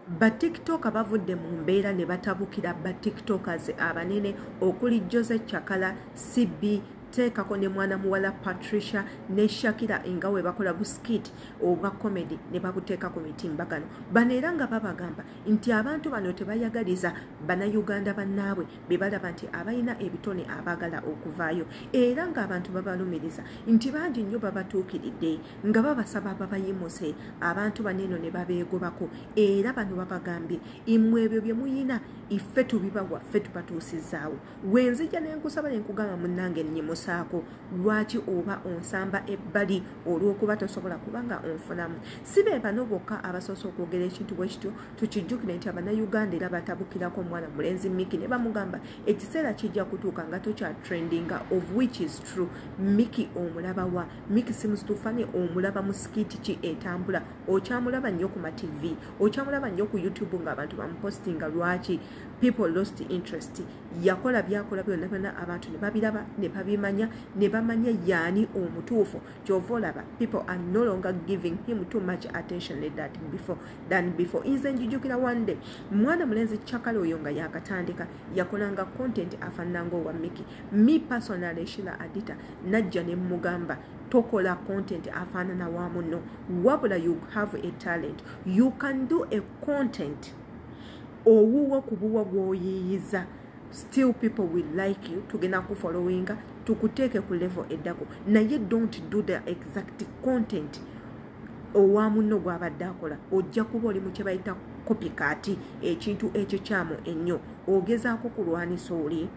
ba TikTok bavudde mu mbeera ne batabukira ba TikTokers abanene okuli Jose Chakala, CB teekako ne mwana muwala Patricia ne Shakira engawe bakola buskit oba comedy ne babuteeka ku mitimbagano. Bano era nga babagamba nti abantu bano tebayagaliza bannayuganda bannaabwe be balaba nti abalina ebitone abaagala okuvaayo, era ng'abantu babalumiriza nti bangi nnyo babatuukiridde nga babasaba babayimuse abantu baneeno ne babeegobako, era bano babagambye mmwe ebyo bye muyina iffe tubibawa ffe tubatuusizaawo. Wenzija ne nkusaba ne nkugamba munnange nnyimusaako lwaki oba onsamba ebbali olw'okuba tosobola kubanga onfunamu. Si be bano bokka abasoose okwogera ekintu bwe kityo, tukijjukire nti abannayuganda era batabukirako omwana mulenzi Miki ne bamugamba ekiseera kijja kutuuka nga tokya trendinga, of which is true. Miki omulaba wa? Miki simusitufane omulaba mu sikiti ki etambula? Okyamulaba nnyo ku ma TV, okyamulaba nnyo ku YouTube ng'abantu bamupostinga. Lwaki? People lost interest. Yakola byakola byonna byonna abantu ne babiraba ne babimanya ne bamanya yaani omutuufu. Kyova olaba people are no longer giving him too much attention than before. Nze njijukira one day mwana mulenzi Chakala oyo nga yakatandika yakolanga content afaananga owa Miki. Me personally Sheila Adita najja ne mugamba tokola content afaanana wa munno, wabula you have a talent, you can do a content owuwo kubuwa gwoyiyiza, still people will like you, tugenda ku followinga tukuteeke ku level eddako, naye don't do the exact content owa munno gw'abadde akola. Ojja kuba oli mu kye bayita copycat, ekintu ekyo kyamu ennyo, ogezaako kulwanisa oli.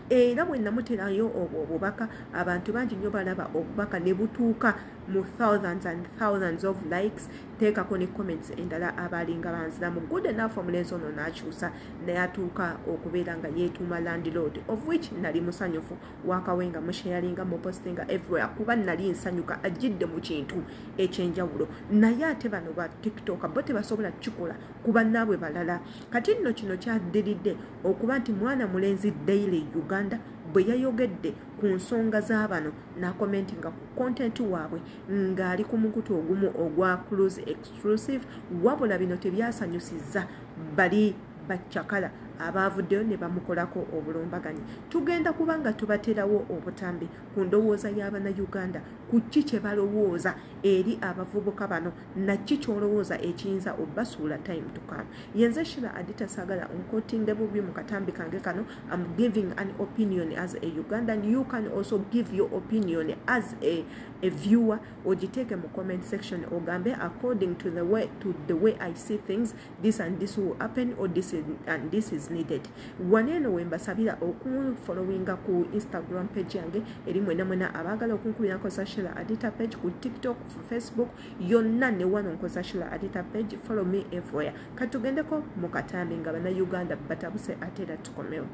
Era bwe namuterayo obwo obubaka abantu bangi nnyo balaba obubaka ne butuuka mu thousands and thousands of likes, teekako ne comments endala abalinga banziramu. Good enough omulenzi ono n'akyusa naye atuuka okubeera nga yeetuuma landlord, of which nali musanyufu wakawenga musharinga mupostinga everywhere kuba nali nsanyuka ajjidde mu kintu ekyenjawulo. Naye ate bano ba TikTok bo tebasobola kukikola kuba naabwe balala. Kati nno kino kyaddiridde okuba nti mwana mulenzi Daily Uganda bwe yayogedde ku nsonga z'abano n'akomentinga ku content waabwe ng'ali ku mukutu ogumu ogwa Cruise Exclusive, wabula bino tebyasanyusizza bali ba Chakala abavuddeyo ne bamukolako obulombaganyi. Tugenda kubanga tubaterawo obutambi ku ndowooza y'abannayuganda ku ki kye balowooza eri abavubuka bano na ki kyolowooza ekiyinza obbasuula time to come. Yenze Sheila Adita saagala onkotinge bubi mu katambi kange kano. I'm giving an opinion as a Ugandan. You can also give your opinion as a viewer. Ojiteeke mu comment section ogambe according to the way I see things, this and this will happen, or this and this is needed. Waneno wembasabira okufollowinga ku Instagram page yange eri mwena abagala okunkubira nkoza Sheila Adita page, ku TikTok, ku Facebook, yonna ne wano nkoza Sheila Adita page. Follow me everywhere. Katugendeko mu katambi nga bannayuganda batabuse ate era tukomewo.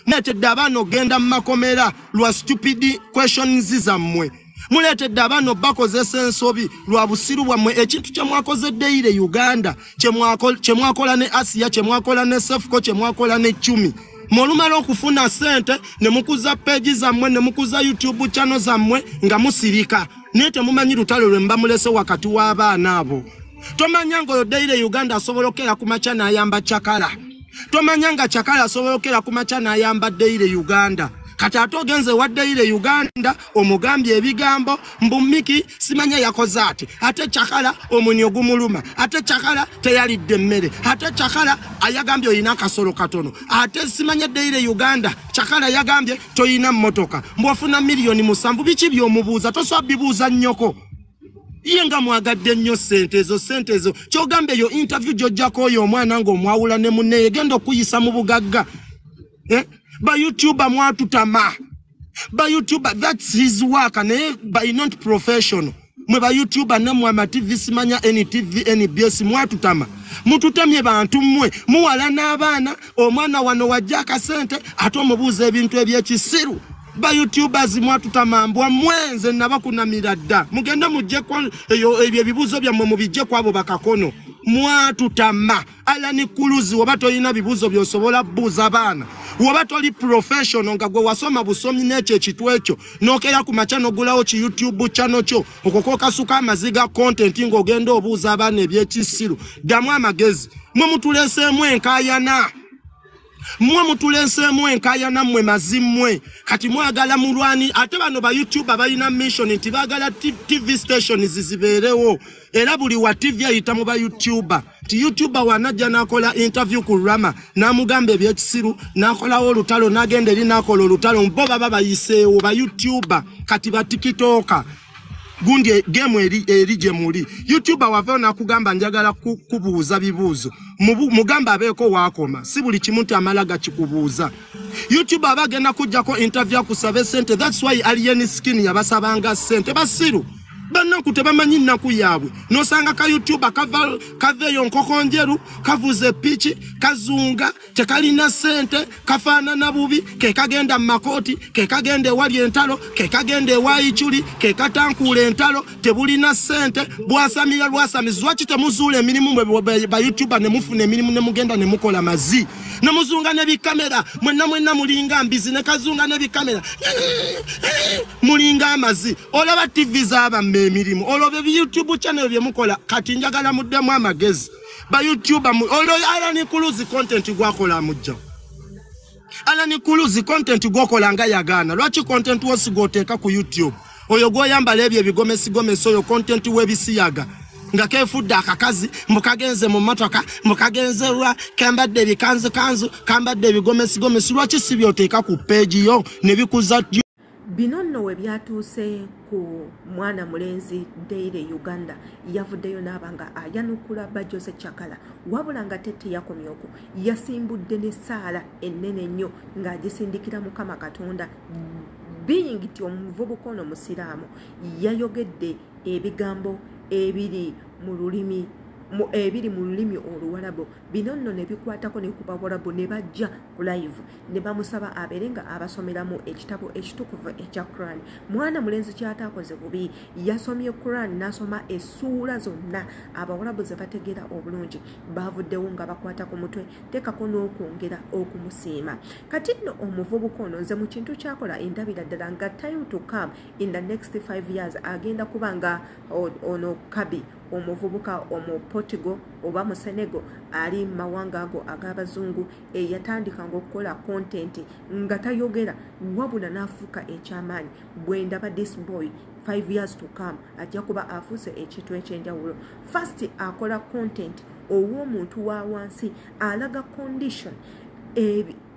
Muletedde abaana ogenda mu makomera lwa stupid questions zammwe. Muletedde abaana bakozesa ensobi lwa busiru bwammwe. Ekintu kye mwakoze Daily Uganda, kye mwakola ne Asia, kye mwakola ne Sefco, kye mwakola ne Chumi. Molumala okufuna sente ne mukuza page zammwe ne mukuza YouTube channel zammwe nga musirika. Nete mumanyi lutalo lwe mbamulese wakati w'abaana abo. Tomanya ngo Daily Uganda asobolokera ku macha n'ayamba Chakala. Tomanya nga Chakala asobolokera ku macha n'ayamba Daily Uganda. Kati atogenze wa Daily Uganda omugambye ebigambo mbu Miki simanya yakoze ati. Ate Chakala omunyo gumuluma. Ate Chakala teyalidde mmere. Ate Chakala ayagambye oyina akasolo katono. Ate simanya Daily Uganda Chakala yagambye toyina mmotoka. Mbwafuna milioni musanvu. Biki by'omubuuza tosobola bibuuza nnyoko. Yenga mwagadde nnyo sente ezo kyogambe yo interview gyojjako oyo omwana ng'omwawula ne munne yegenda okuyisa mu bugagga. Ba YouTuber mwatutama. Ba YouTuber, that's his work, naye by not professional. Mwe ba YouTuber ne mwa TV simanya NTV NBS mwatutama. Mututamye bantu mmwe muwala n'abaana omwana wano wajja akasente ate omubuuza ebintu eby'ekisiru. Ba YouTubers mwatutama mbwa mwenze nabakunamira dda. Mugenda mujje kwa ebyo ebibuzo byammwe mubijje kwabo bakakono. Mwatutama. Alani Kuluzi waba toyina bibuzo byosobola buuza baana. Waba toli professional nga gwe wasoma busomi n'ekyo ekitu ekyo n'okera ku macha n'ogulawo ki YouTube channel kyo okukoka suka amaziga content ng'ogenda obuuza abaana eby'ekisiru. Ddamu amagezi. mwe mutuleseemu enkayana. Mwe mutuleseemu enkayana mwe mazimwe. Kati mwagala mulwani ate bano ba YouTube abalina mission nti bagala TV stations zibeerewo. Era buli wa TV ayita mu ba YouTuber. Ti YouTuber wanajja nakola interview ku Rama namugamba ebyekisiru nakolawo olutalo nagenda eri nakola olutalo mbo baba bayiseewo ba YouTuber kati ba TikToker. Gundi game eri je muli YouTuber wava nakugamba njagala kubuuza bibuuzo mugamba abeko wakoma si buli kimuntu amalaga kikubuuza. YouTuber abagenda kujjako interview kusaba sente. That's why Alien Skin yabasabanga sente basiru bannaku tebamanyi nnaku yaabwe nosanga ka YouTuber kaveyo nkoko njeru kavuze pichi kazunga tekalina sente kafaanana bubi ke kagenda makoti ke kagende wali entalo ke kagende wayichuli ke katankule entalo tebulina sente bwasamira lwasamizwa kitemuzule emirimu ba YouTuber ne mufune emirimu ne mugenda ne mukola mazi ne muzunga ne bikamera mwenna mulinga mbizi ne kazunga ne bikamera mulinga amazi olaba TV zaba emirimu olobe bi YouTube channel bye mukola kati njagala muddemu amagezi ba YouTuber olo ala ni kuluzi content gwakola mujja ala ni kuluzi content gwakola nga yagana lwachi content wosigoteeka ku YouTube oyo goyambala ebyo bigomesi oyo content webisiyaga nga kefudda akakazi mukagenze mu motoka mukagenze lwa kambadde bikanzu kambadde bigomesi lwachi sibyoteeka ku page yo ne bikuza bino nno we byatuuse ku mwana mulenzi Daily Uganda yavuddeyo n'abanga ayanukula Jose Chakala wabula nga tete yakomyoko yasimbudde n'essaala ennene nnyo ng'agisindikira Mukama Katonda being ti omuvubuka ono musiraamu yayogedde ebigambo ebiri mu lulimi oluwalabo bino nno ne bikwatako ne ku Bawarabu ne bajja ku live ne bamusaba abeerenga abasomeramu ekitabo ekitukuvu ekya Quran. Mwana mulenzi kyataakoze bubi yasomye Quran n'asoma essuula zonna Abawarabu ze bategeera obulungi baavuddewo nga bakwata ku mutwe tekako n'okwongera okumusiima. Kati nno omuvubuka ono nze mu kintu kyakola endabira ddala nga time to come in the next 5 years agenda kuba nga ono Kabi omuvubuka omu Portugal oba mu Senegal ali mawanga ago ag'abazungu yatandika okukola content nga tayogera wabula n'afuuka ekyamaanyi. Bwe ndaba this boy 5 years to come ajja kuba afuuse ekintu ekyenjawulo. First akola content ow'omuntu wa wansi alaga condition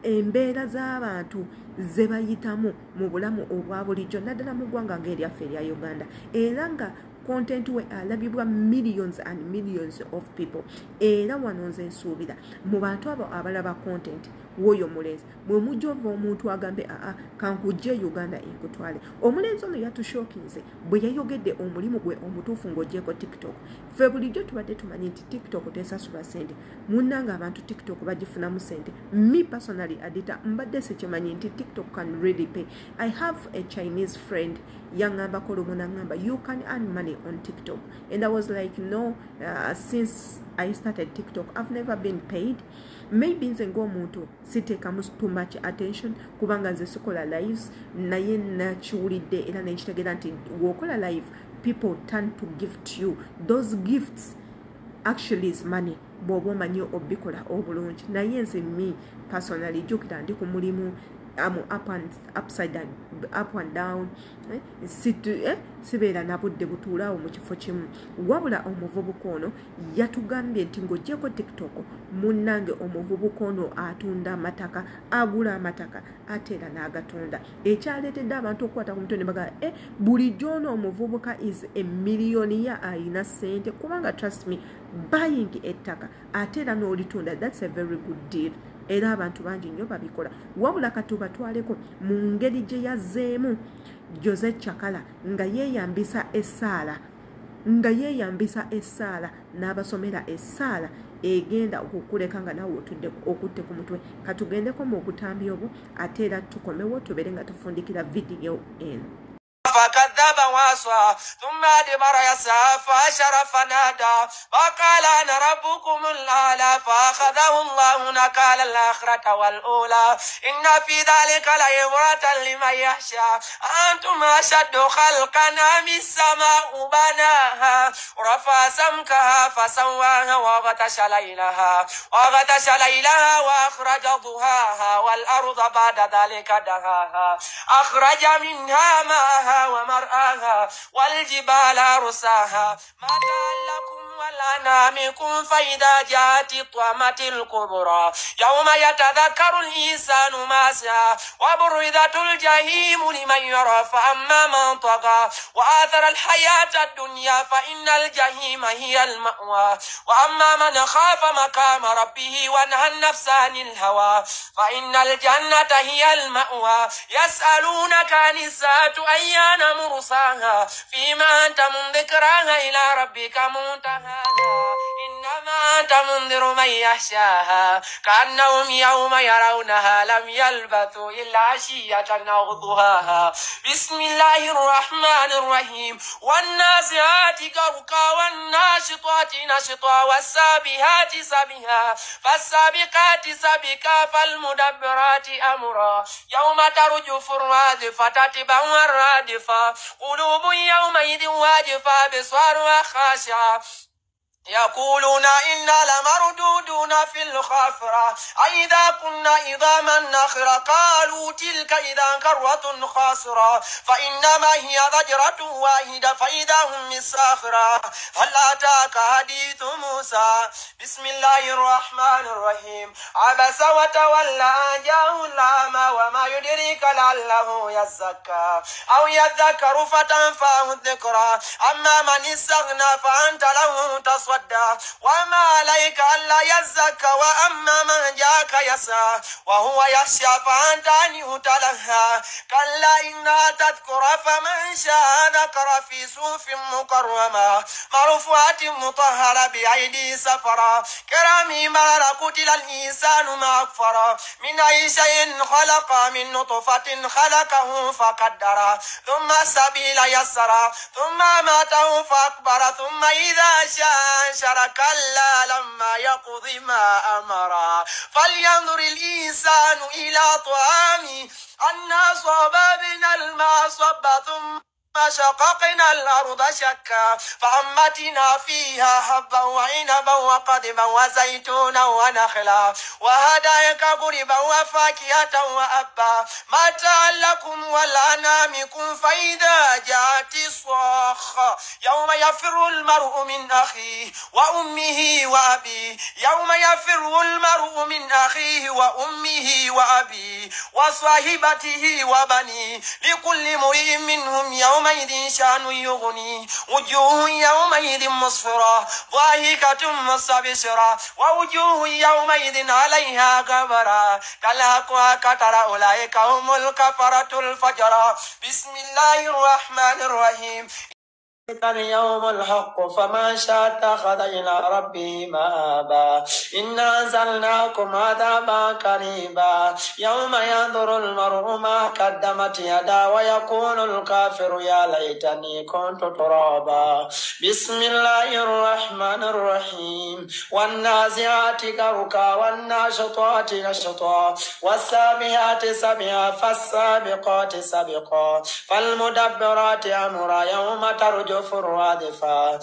embeera z'abantu ze bayitamu mu bulamu obwa bulijjo naddala mu ggwanga ng'eryaffe erya Uganda era nga content we alabibwa millions and millions of people. Era wano nze nsuubira mu bantu abo abalaba content woyo mulenzi bwe mujjova omuntu agambe kankujje Uganda enkutwale. Omulenzi ono yatushokinze bwe yayogedde omulimu gwe omutuufu ng'ogyeko TikTok. Ffe bulijjo tubadde tumanyi nti TikTok tesasula sente munnanga abantu TikTok bagifunamu sente. Me personally adita mbadde sikimanyi nti TikTok can really pay. I have a Chinese friend yangamba kolomona ngamba you can earn money on TikTok and I was like no, since I started TikTok I've never been paid. Maybe nze ng'omuntu siteekamu too much attention kubanga nze sikola lives naye nakiwulidde era nekitegeera nti w'okola live people turn to gift you. Those gifts actually is money bw'oba omanyi obikola obulungi. Naye nze me personally jjukira ndi ku mulimu upside down, up and down, sibeera na budde butuulaawo mu kifo kimu. Wabula omuvubuka ono yatugambye nti ng'oggyeko TikTok munnange omuvubuka ono atunda amataka agula amataka ate era n'agatunda ekyaleetedde abantu okukwata ku mutwe ne bagamba bulijjo ono omuvubuka is a millionaire ayina ssente kubanga trust me buying ettaka ate era n'olitunda that's a very good deal. Era abantu bangi nnyo babikola wabula katubatwaleko mu ngeri gye yazzeemu Jose Chakala nga yeeyambisa essaala n'abasomera essaala egenda okukuleka nga nawe otudde okutte ku mutwe. Katugendeko mu butambi obwo ate era tukomewo tubeere nga tufundikira vidiyo eno. فكذب وعصى ثم أدبر يسعى فحشر فنادى وقال أنا ربكم الأعلى فأخذه الله نكال الآخرة والأولى إن في ذلك لعبرة لمن يخشى أنتم أشد خلقا أم السماء بناها رفع سمكها فسواها وغطش ليلها وأخرج ضحاها والأرض بعد ذلك دهاها أخرج منها ماءها ومرعاها والجبال أرساها متاعا لكم ولأنعامكم فإذا جاءت الطامة الكبرى يوم يتذكر الإنسان ما سعى وبرزت الجحيم لمن يرى فأما من طغى وآثر الحياة الدنيا فإن الجحيم هي المأوى وأما من خاف مقام ربه ونهى النفس عن الهوى فإن الجنة هي المأوى يسألونك عن الساعة أيان مرساها فيما أنت من ذكراها إلى ربك منتهاها إنما أنت منذر من يخشاها كأنهم يوم يرونها لم يلبثوا إلا عشية أو ضحاها بسم الله الرحمن الرحيم والنازعات غرقا والناشطات نشطا والسابحات سبحا فالسابقات سبقا فالمدبرات أمرا يوم ترجف الرادفة تتبعها الرادفة قلوب يومئذ واجفة أبصارها خاشعة يقولون إنا لمردودون في الخافرة أئذا كنا عظاما نخرة قالوا تلك إذا كرة خاسرة فإنما هي ضجرة واحدة فإذا هم بالساخرة هل أتاك حديث موسى بسم الله الرحمن الرحيم عبس وتولى أن جاءه الأعمى وما يدريك لعله يزكى أو يذكر فتنفعه الذكرى أما من استغنى فأنت له تصدى وما عليك ألا يزكى وأما من جاءك يسعى وهو يخشى فأنت عنه تلهى كلا إنها تذكر فمن شاء ذكر في صحف مكرمة مرفوعة مطهرة بأيدي سفرة كرام بررة قتل الإنسان ما أكفر من أي شيء خلق من نطفة خلقه فقدر ثم السبيل يسر ثم أماته فأكبر ثم إذا شاء أنشر كلا لما يقض ما أمر فلينظر الإنسان إلى طعامه أنا صببنا الماء صبا ثم شققنا الأرض شكا فأنبتنا فيها حبا وعنبا وقضبا وزيتونا ونخلا وحدائق غلبا وفاكهة وأبا متاعا لكم ولأنعامكم فإذا جاءت الصاخة يوم يفر المرء من أخيه وأمه وأبيه يوم يفر المرء من أخيه وأمه وأبيه وصاحبته وبنيه لكل امرئ منهم يومئذ شأن يغني وجوه يومئذ مسفرة ضاحكة مستبشرة ووجوه يومئذ عليها غبرة تلهقها قترة أولئك هم الكفرة الفجرة بسم الله الرحمن الرحيم اليوم الحق فما شاء اتخذ إلى ربه مآبا إنا أنزلناكم عذابا قريبا يوم ينظر المرء ما قدمت يدا ويقول الكافر يا ليتني كنت ترابا بسم الله الرحمن الرحيم والنازعات غرقا والناشطات نشطا والسابحات سبحا فالسابقات سبقا فالمدبرات أمرا يوم ترجف الرادفة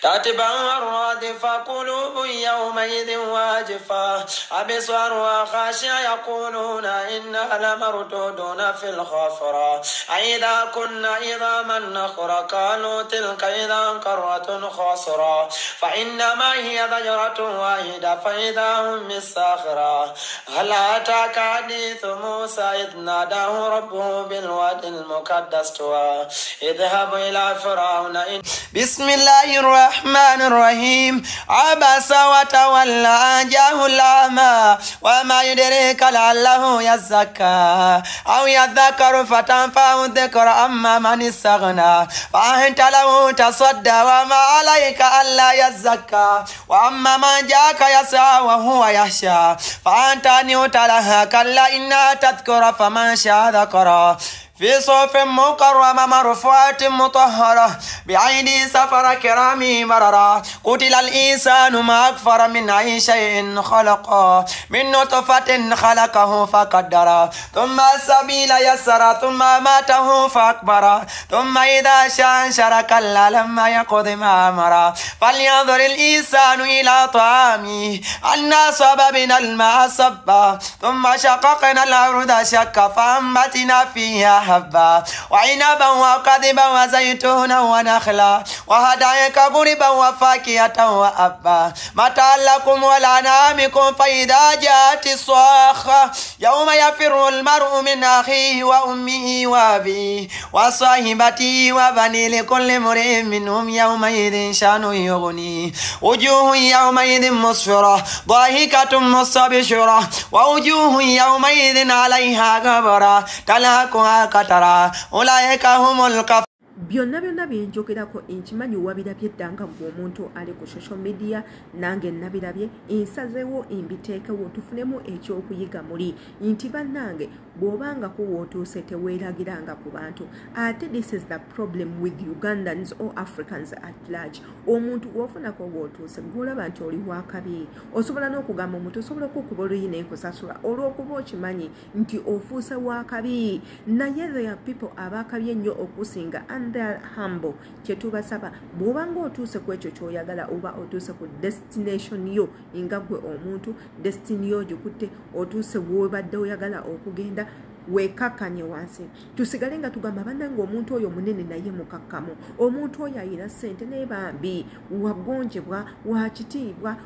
تتبعها الرادفة قلوب يومئذ واجفة أبصارها خاشعة يقولون إنا لمردودون في الحافرة أئذا كنا عظاما نخرة قالوا تلك إذا كرة خاسرة فإنما هي ضجرة واحدة فإذا هم بالساخرة هل أتاك حديث موسى إذ ناداه ربه بالواد المقدس طوى اذهب إلى فرعون بسم الله الرحمن الرحيم عبس وتولى أن جاءه الأعمى وما يدريك لعله يزكى أو يذكر فتنفعه الذكر أما من استغنى فأنت له تصدى وما عليك ألا يزكى وأما من جاءك يسعى وهو يخشى فأنت عنه تلهى كلا إنها تذكر فمن شاء ذكر في صوف مكرمة مرفوعة مطهرة بعيد سفر كرام بررة قتل الإنسان ما أكفر من أي شيء خلقه من نطفة خلقه فقدر ثم السبيل يسر ثم ماته فأكبر ثم إذا شاء أنشر كلا لما يقض ما أمر فلينظر الإنسان إلى طعامه أنا صببنا الماء صبا ثم شققنا الأرض شقا فأنبتنا فيها حبا وعنبا وقضبا وزيتونا ونخلا وحدائق غلبا وفاكهة وأبا متاعا لكم ولأنعامكم فإذا جاءت الصاخة يوم يفر المرء من أخيه وأمه وأبيه وصاحبته وبنيه لكل امرئ منهم يومئذ شأن يغنيه وجوه يومئذ مسفرة ضاحكة مستبشرة ووجوه يومئذ عليها غبرة تلهكها قترة أولئك هم الكفار. byonna byenjogerako nkimanyi wabirabye eddanga ng'omuntu ali ku social media nange nabirabye nsazeewo mbiteekewo tufunemu ekyokuyiga muli nti bannange bw'obangako wootuuse teweeragiranga ku bantu ate this is the problem with Ugandans or Africans at large. Omuntu gwofunako wootuuse gwolaba nti oli wakabi osobola n'okugamba omuntu osobola okukuba oluyina enkusasula olw'okuba okimanyi nti ofuuse wakabi naye there are people abaakabi ennyo okusinga and they are humble. Kyetubasaba bw'obanga otuuse ku ekyo ky'oyagala oba otuuse ku destination yo nga gwe omuntu destiny yo gikutte otuuse w'obadde oyagala okugenda wekakanye wansi tusigale nga tugamba bannange omuntu oyo munene naye mukakkamu omuntu oyo ayina ssente naye bambi wagonjebwa wakitiibwa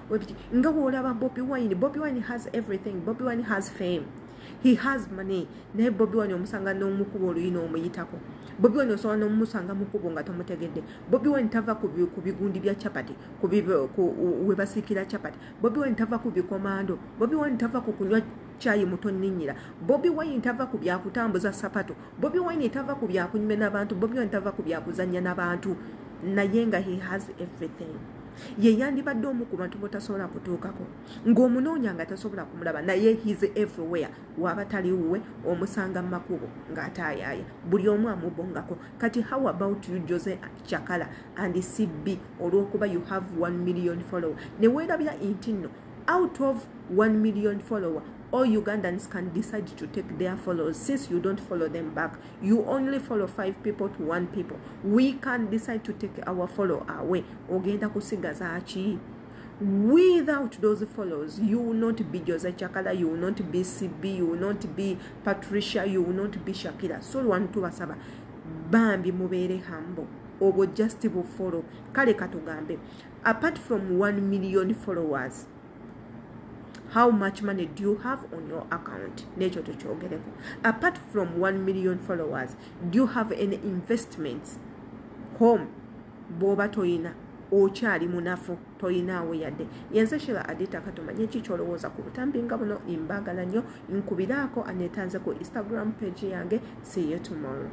nga bw'olaba Bobi Wine has everything. Bobi Wine has fame. He has money. Naye Bobi Wine omusanga n'omukuba oluyina omuyitako. Bobi Wine osobola n'omusanga mukubo nga tomutegedde. Bobi Wine tava ku bigundi bya chapati we basiikira chapati. Bobi Wine tava ku bikomando. Bobi Wine tava ku kunywa chayi mutonninyira. Bobi Wine tava ku byakutambuza sapato. Bobi Wine tava ku byakunywa n'abantu. Bobi Wine tava ku byakuzannya n'abantu. Naye nga he has everything. Ye yandibadde omu ku bantu botasobola kutuukako ng'omunoonya nga tasobola kumulaba naye he's everywhere waba tali wuwe omusanga mu makubo ng'ataayaaya buli omu amubongako. Kati how about you Jose Chakala and CB olw'okuba you have 1 million followers ne weerabira nti nno out of 1 million followers all Ugandans can decide to take their followers. Since you don't follow them back, you only follow 5 people to 1 people. We can decide to take our follow away. Ogenda kusigaza achi. Without those followers, you will not be Jose Chakala, you will not be CB, you will not be Patricia, you will not be Shakira. So one to wasaba. Bambi mubere humble. Obo just will follow. Kale katugambe. Apart from 1 million followers, how much money do you have on your account? Apart from 1 million followers, do you have any investments? Home, boba toina, ochali munafu, toina weyade. Yenze Sheila Adita Katumanye chicholowooza ku butambi nga buno imbagala nnyo nkubirako anetanze ku Instagram page yange. See you tomorrow.